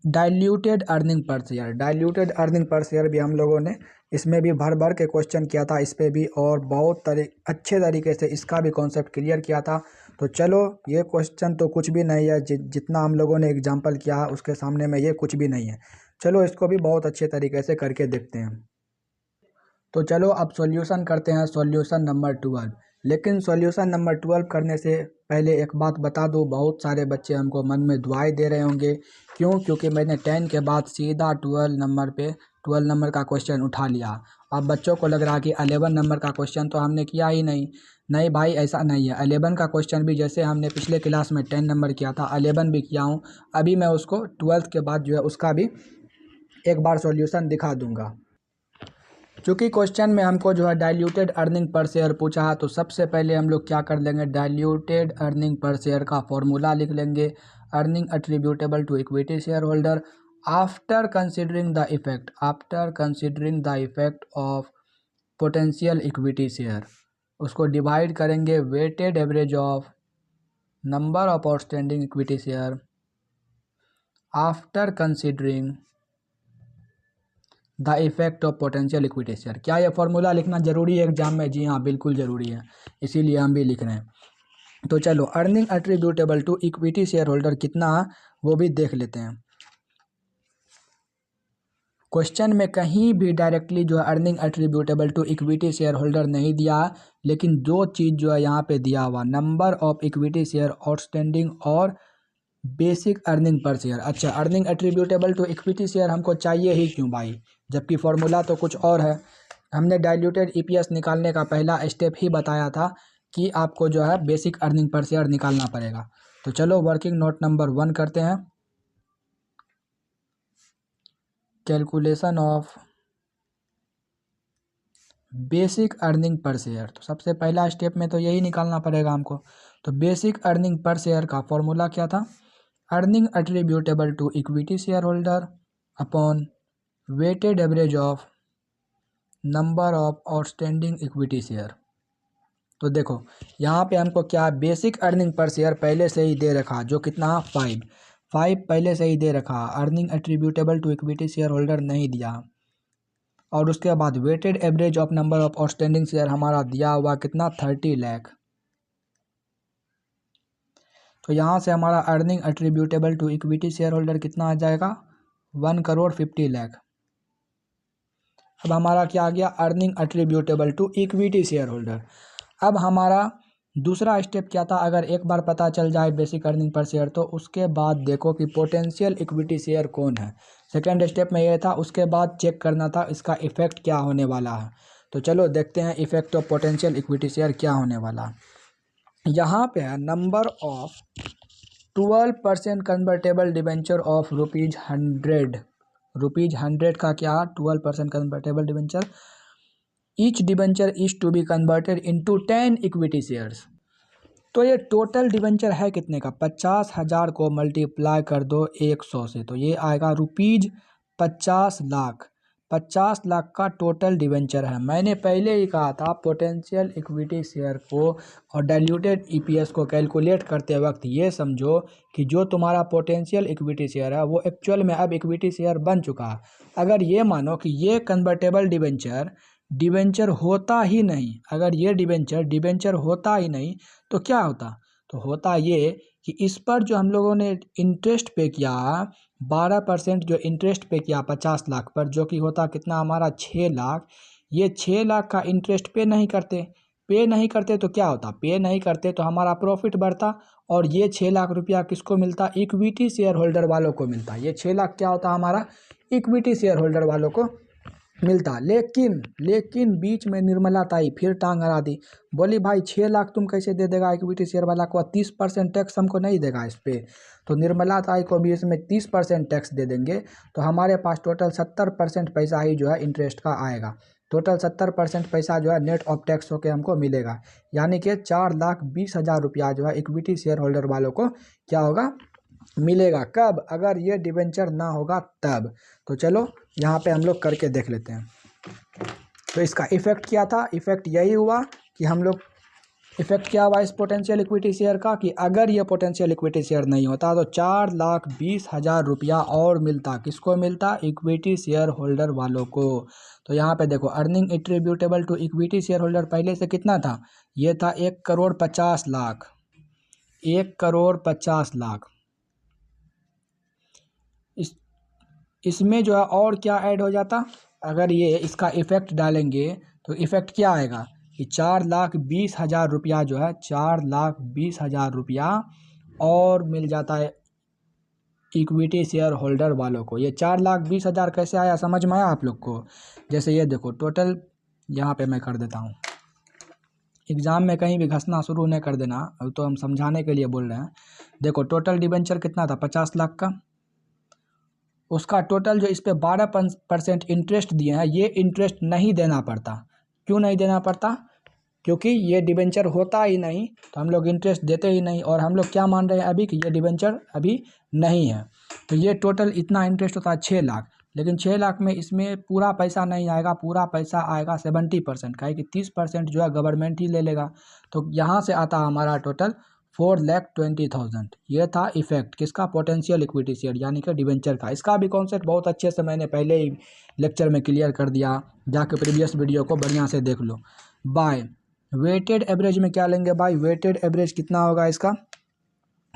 diluted earning per share. Diluted earning per share भी हम लोगों ने इसमें भी भर भर के क्वेश्चन किया था इस पर भी, और बहुत अच्छे तरीके से इसका भी कॉन्सेप्ट क्लियर किया था। तो चलो ये क्वेश्चन तो कुछ भी नहीं है, जितना हम लोगों ने एग्जांपल किया है उसके सामने में ये कुछ भी नहीं है। चलो इसको भी बहुत अच्छे तरीके से करके देखते हैं। तो चलो अब सॉल्यूशन करते हैं, सॉल्यूशन नंबर 12। लेकिन सॉल्यूशन नंबर 12 करने से पहले एक बात बता दूं, बहुत सारे बच्चे हमको मन में दुआएं दे रहे होंगे, क्योंकि मैंने 10 के बाद सीधा 12 नंबर का क्वेश्चन उठा लिया। अब बच्चों को लग रहा कि 11 नंबर का क्वेश्चन तो हमने किया ही नहीं। नहीं भाई, ऐसा नहीं है। 11 का क्वेश्चन भी जैसे हमने पिछले क्लास में 10 नंबर किया था, 11 भी किया हूँ। अभी मैं उसको 12 के बाद जो है उसका भी एक बार सॉल्यूशन दिखा दूंगा। चूँकि क्वेश्चन में हमको जो है डाइल्यूटेड अर्निंग पर शेयर पूछा है, तो सबसे पहले हम लोग क्या कर लेंगे, डाइल्यूटेड अर्निंग पर शेयर का फॉर्मूला लिख लेंगे, earning attributable to equity share holder after considering the effect of potential equity share. उसको डिवाइड करेंगे weighted average of number of outstanding equity share after considering the effect of potential equity share. क्या ये formula लिखना जरूरी है exam में? जी हाँ, बिल्कुल ज़रूरी है, इसीलिए हम भी लिख रहे हैं। तो चलो earning attributable to equity share holder कितना वो भी देख लेते हैं। क्वेश्चन में कहीं भी डायरेक्टली जो है earning attributable to equity share holder नहीं दिया, लेकिन दो चीज़ जो है यहाँ पे दिया हुआ, number of equity share outstanding और बेसिक अर्निंग पर शेयर। अच्छा, earning attributable to equity share हमको चाहिए ही क्यों भाई, जबकि फॉर्मूला तो कुछ और है। हमने डाइल्यूटेड ईपीएस निकालने का पहला स्टेप ही बताया था कि आपको जो है बेसिक अर्निंग पर शेयर निकालना पड़ेगा। तो चलो वर्किंग नोट नंबर 1 करते हैं, calculation of basic earning per share. तो सबसे पहला स्टेप में तो यही निकालना पड़ेगा हमको। तो बेसिक अर्निंग पर शेयर का फॉर्मूला क्या था, earning attributable to equity share holder upon weighted average of number of outstanding equity share. तो देखो यहाँ पे हमको क्या, बेसिक अर्निंग पर शेयर पहले से ही दे रखा, जो कितना 5 पहले से ही दे रखा, earning attributable to equity share holder नहीं दिया। और उसके बाद weighted average of number of outstanding share हमारा दिया हुआ कितना 30 लाख। तो यहाँ से हमारा earning attributable to equity share holder कितना आ जाएगा, 1,50,00,000। अब हमारा क्या आ गया, earning attributable to equity share holder. अब हमारा दूसरा स्टेप क्या था, अगर एक बार पता चल जाए बेसिक अर्निंग पर शेयर तो उसके बाद देखो कि पोटेंशियल इक्विटी शेयर कौन है। सेकेंड स्टेप में ये था, उसके बाद चेक करना था इसका इफेक्ट क्या होने वाला है। तो चलो देखते हैं effect of potential equity share क्या होने वाला है। यहाँ पे है number of 12% convertible debenture of ₹100। ₹100 का क्या, 12% convertible debenture. Each debenture is to be converted into 10 equity shares. तो ये टोटल डिबेंचर है कितने का, 50,000 को मल्टीप्लाई कर दो 100 से, तो ये आएगा ₹50,00,000। 50,00,000 का टोटल डिबेंचर है। मैंने पहले ही कहा था पोटेंशियल इक्विटी शेयर को और डाइल्यूटेड ईपीएस को कैलकुलेट करते वक्त ये समझो कि जो तुम्हारा पोटेंशियल इक्विटी शेयर है वो एक्चुअल में अब इक्विटी शेयर बन चुका है। अगर ये मानो कि ये कन्वर्टेबल डिबेंचर होता ही नहीं, अगर ये डिबेंचर होता ही नहीं तो क्या होता, तो होता ये कि इस पर जो हम लोगों ने इंटरेस्ट पे किया 12% जो इंटरेस्ट पे किया 50,00,000 पर, जो कि होता कितना हमारा 6,00,000, ये 6,00,000 का इंटरेस्ट पे नहीं करते तो क्या होता, पे नहीं करते तो हमारा प्रॉफिट बढ़ता और ये 6,00,000 रुपया किसको मिलता, इक्विटी शेयर होल्डर वालों को मिलता। ये 6,00,000 क्या होता हमारा, इक्विटी शेयर होल्डर वालों को मिलता। लेकिन बीच में निर्मला ताई फिर टांग अड़ा दी, बोली भाई 6,00,000 तुम कैसे दे देगा इक्विटी शेयर वाला को, 30% टैक्स हमको नहीं देगा इस पर। तो निर्मला ताई को भी इसमें 30% टैक्स दे देंगे तो हमारे पास टोटल 70% पैसा ही जो है इंटरेस्ट का आएगा। टोटल 70% पैसा जो है नेट ऑफ टैक्स होकर हमको मिलेगा, यानी कि 4,20,000 रुपया जो है इक्विटी शेयर होल्डर वालों को क्या होगा, मिलेगा। कब, अगर ये डिबेंचर ना होगा तब। तो चलो यहाँ पे हम लोग करके देख लेते हैं। तो इसका इफेक्ट क्या था, इफेक्ट यही हुआ कि हम लोग, इफेक्ट क्या हुआ इस पोटेंशियल इक्विटी शेयर का, कि अगर ये पोटेंशियल इक्विटी शेयर नहीं होता तो 4,20,000 रुपया और मिलता, किसको मिलता, इक्विटी शेयर होल्डर वालों को। तो यहाँ पे देखो earning attributable to equity share holder पहले से कितना था, ये था 1,50,00,000, 1,50,00,000। इसमें जो है और क्या ऐड हो जाता, अगर ये इसका इफेक्ट डालेंगे तो इफेक्ट क्या आएगा कि 4,20,000 रुपया जो है, 4,20,000 रुपया और मिल जाता है इक्विटी शेयर होल्डर वालों को। ये 4,20,000 कैसे आया, समझ में आया आप लोग को। जैसे ये देखो टोटल, यहाँ पे मैं कर देता हूँ, एग्जाम में कहीं भी घसना शुरू नहीं कर देना, अब तो हम समझाने के लिए बोल रहे हैं। देखो टोटल डिबेंचर कितना था, 50,00,000 का, उसका टोटल जो इस पे 12% इंटरेस्ट दिए हैं, ये इंटरेस्ट नहीं देना पड़ता। क्यों नहीं देना पड़ता, क्योंकि ये डिबेंचर होता ही नहीं तो हम लोग इंटरेस्ट देते ही नहीं, और हम लोग क्या मान रहे हैं अभी कि ये डिबेंचर अभी नहीं है। तो ये टोटल इतना इंटरेस्ट होता है 6,00,000, लेकिन 6,00,000 में इसमें पूरा पैसा नहीं आएगा, पूरा पैसा आएगा 70% का, है कि 30% जो है गवर्नमेंट ही ले लेगा। तो यहाँ से आता हमारा टोटल 4,20,000। ये था इफेक्ट किसका, पोटेंशियल इक्विटी शेयर यानी कि डिबेंचर का। इसका भी कॉन्सेप्ट बहुत अच्छे से मैंने पहले ही लेक्चर में क्लियर कर दिया, जाके प्रीवियस वीडियो को बढ़िया से देख लो। बाय वेटेड एवरेज में क्या लेंगे भाई, वेटेड एवरेज कितना होगा इसका,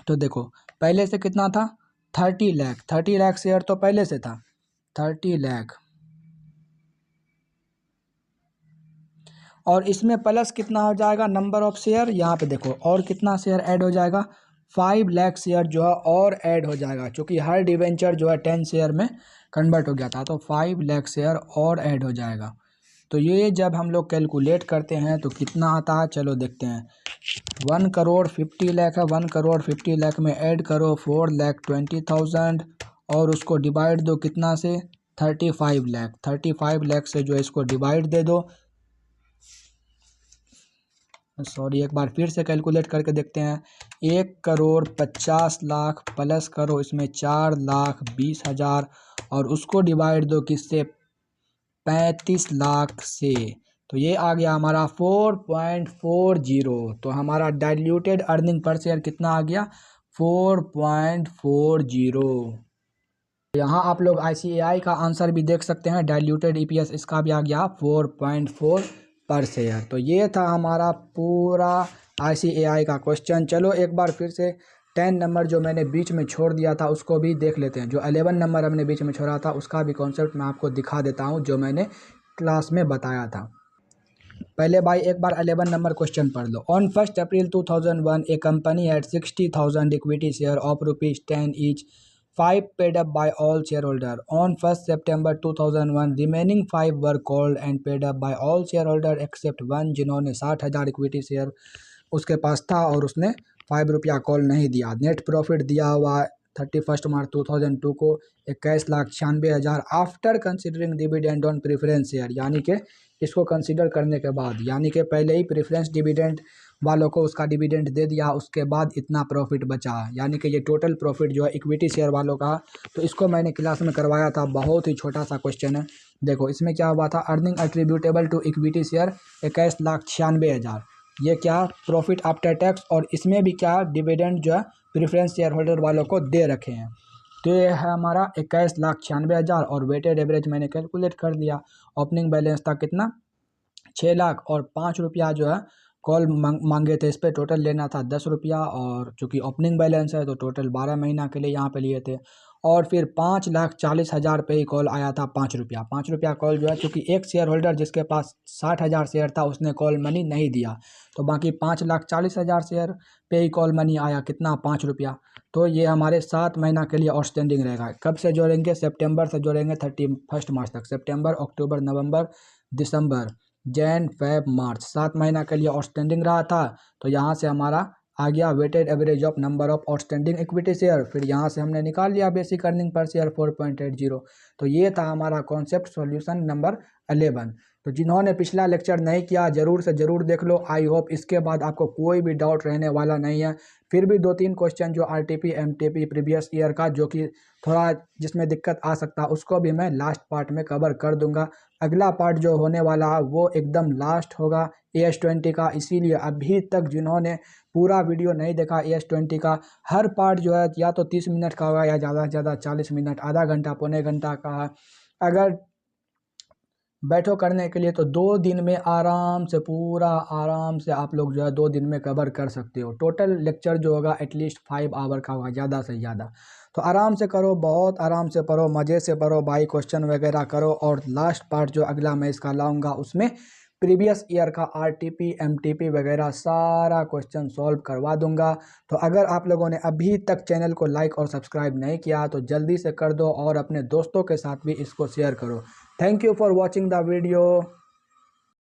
तो देखो पहले से कितना था, 30,00,000, 30,00,000 शेयर तो पहले से था 30,00,000, और इसमें प्लस कितना हो जाएगा नंबर ऑफ शेयर, यहाँ पे देखो और कितना शेयर ऐड हो जाएगा, 5,00,000 शेयर जो है और ऐड हो जाएगा, क्योंकि हर डिवेंचर जो है 10 शेयर में कन्वर्ट हो गया था, तो 5,00,000 शेयर और ऐड हो जाएगा। तो ये जब हम लोग कैलकुलेट करते हैं तो कितना आता है, चलो देखते हैं। 1,50,00,000 है, 1,50,00,000 में ऐड करो 4,20,000 और उसको डिवाइड दो कितना से, 35,00,000, 35,00,000 से जो है इसको डिवाइड दे दो, सॉरी एक बार फिर से कैलकुलेट करके देखते हैं। 1,50,00,000 प्लस करो इसमें 4,20,000 और उसको डिवाइड दो किससे, 35,00,000 से, तो ये आ गया हमारा 4.40। तो हमारा डाइल्यूटेड अर्निंग पर शेयर कितना आ गया, 4.40। यहाँ आप लोग ICAI का आंसर भी देख सकते हैं, डाइल्यूटेड EPS इसका भी आ गया 4.4 पर शेयर। तो ये था हमारा पूरा ICAI का क्वेश्चन। चलो एक बार फिर से 10 नंबर जो मैंने बीच में छोड़ दिया था उसको भी देख लेते हैं। जो 11 नंबर हमने बीच में छोड़ा था उसका भी कॉन्सेप्ट मैं आपको दिखा देता हूँ जो मैंने क्लास में बताया था। पहले भाई एक बार 11 नंबर क्वेश्चन पढ़ लो। On 1 April 2001 a company at 60,000 equity share of ₹10 each, 5 paid up by all share holder. On 1 September 2001 remaining 5 were called and paid up by all share holder except 1, जिन्होंने 60,000 equity share उसके पास था और उसने ₹5 call नहीं दिया। Net profit दिया हुआ 31 March 2002 को 21,96,000 after considering dividend on preference share, यानी कि इसको कंसीडर करने के बाद, यानी कि पहले ही प्रेफरेंस डिविडेंड वालों को उसका डिविडेंड दे दिया, उसके बाद इतना प्रॉफिट बचा, यानी कि ये टोटल प्रॉफिट जो है इक्विटी शेयर वालों का। तो इसको मैंने क्लास में करवाया था, बहुत ही छोटा सा क्वेश्चन है। देखो इसमें क्या हुआ था, earning attributable to equity share 21,96,000, ये क्या प्रॉफिट आफ्टर टैक्स, और इसमें भी क्या डिविडेंड जो है प्रेफरेंस शेयर होल्डर वालों को दे रखे हैं। तो ये है हमारा 21,96,000 और वेटेड एवरेज मैंने कैलकुलेट कर दिया। ओपनिंग बैलेंस था कितना, 6 लाख, और ₹5 जो है कॉल मांगे थे, इस पर टोटल लेना था ₹10, और चूँकि ओपनिंग बैलेंस है तो टोटल 12 महीना के लिए यहाँ पे लिए थे। और फिर 5,40,000 पे ही कॉल आया था ₹5। ₹5 कॉल जो है, चूँकि एक शेयर होल्डर जिसके पास 60,000 शेयर था उसने कॉल मनी नहीं दिया, तो बाकी 5,40,000 शेयर पे ही कॉल मनी आया, कितना, ₹5। तो ये हमारे 7 महीना के लिए आउटस्टैंडिंग रहेगा। कब से जोड़ेंगे, सितंबर से जोड़ेंगे 31 मार्च तक। सितंबर, अक्टूबर, नवंबर, दिसंबर, जैन, फेब, मार्च, 7 महीना के लिए आउटस्टैंडिंग रहा था। तो यहाँ से हमारा आ गया weighted average of number of outstanding equity share. फिर यहाँ से हमने निकाल लिया बेसिक अर्निंग पर शेयर 4.80। तो ये था हमारा कॉन्सेप्ट सॉल्यूशन नंबर 11। तो जिन्होंने पिछला लेक्चर नहीं किया ज़रूर से ज़रूर देख लो। आई होप इसके बाद आपको कोई भी डाउट रहने वाला नहीं है। फिर भी 2-3 क्वेश्चन जो आरटीपी एमटीपी प्रीवियस ईयर का जो कि थोड़ा जिसमें दिक्कत आ सकता है उसको भी मैं लास्ट पार्ट में कवर कर दूंगा। अगला पार्ट जो होने वाला है वो एकदम लास्ट होगा AS20 का, इसीलिए अभी तक जिन्होंने पूरा वीडियो नहीं देखा AS20 का, हर पार्ट जो है या तो 30 मिनट का होगा या ज़्यादा से ज़्यादा 40 मिनट, आधा घंटा पौने घंटा का है। अगर बैठो करने के लिए तो 2 दिन में आराम से, पूरा आराम से आप लोग जो है 2 दिन में कवर कर सकते हो। टोटल लेक्चर जो होगा एटलीस्ट 5 आवर का होगा ज़्यादा से ज़्यादा। तो आराम से करो, बहुत आराम से पढ़ो, मज़े से पढ़ो भाई, क्वेश्चन वगैरह करो। और लास्ट पार्ट जो अगला मैं इसका लाऊंगा उसमें प्रीवियस ईयर का आरटीपी एमटीपी वगैरह सारा क्वेश्चन सॉल्व करवा दूंगा। तो अगर आप लोगों ने अभी तक चैनल को लाइक और सब्सक्राइब नहीं किया तो जल्दी से कर दो और अपने दोस्तों के साथ भी इसको शेयर करो। Thank you for watching the video.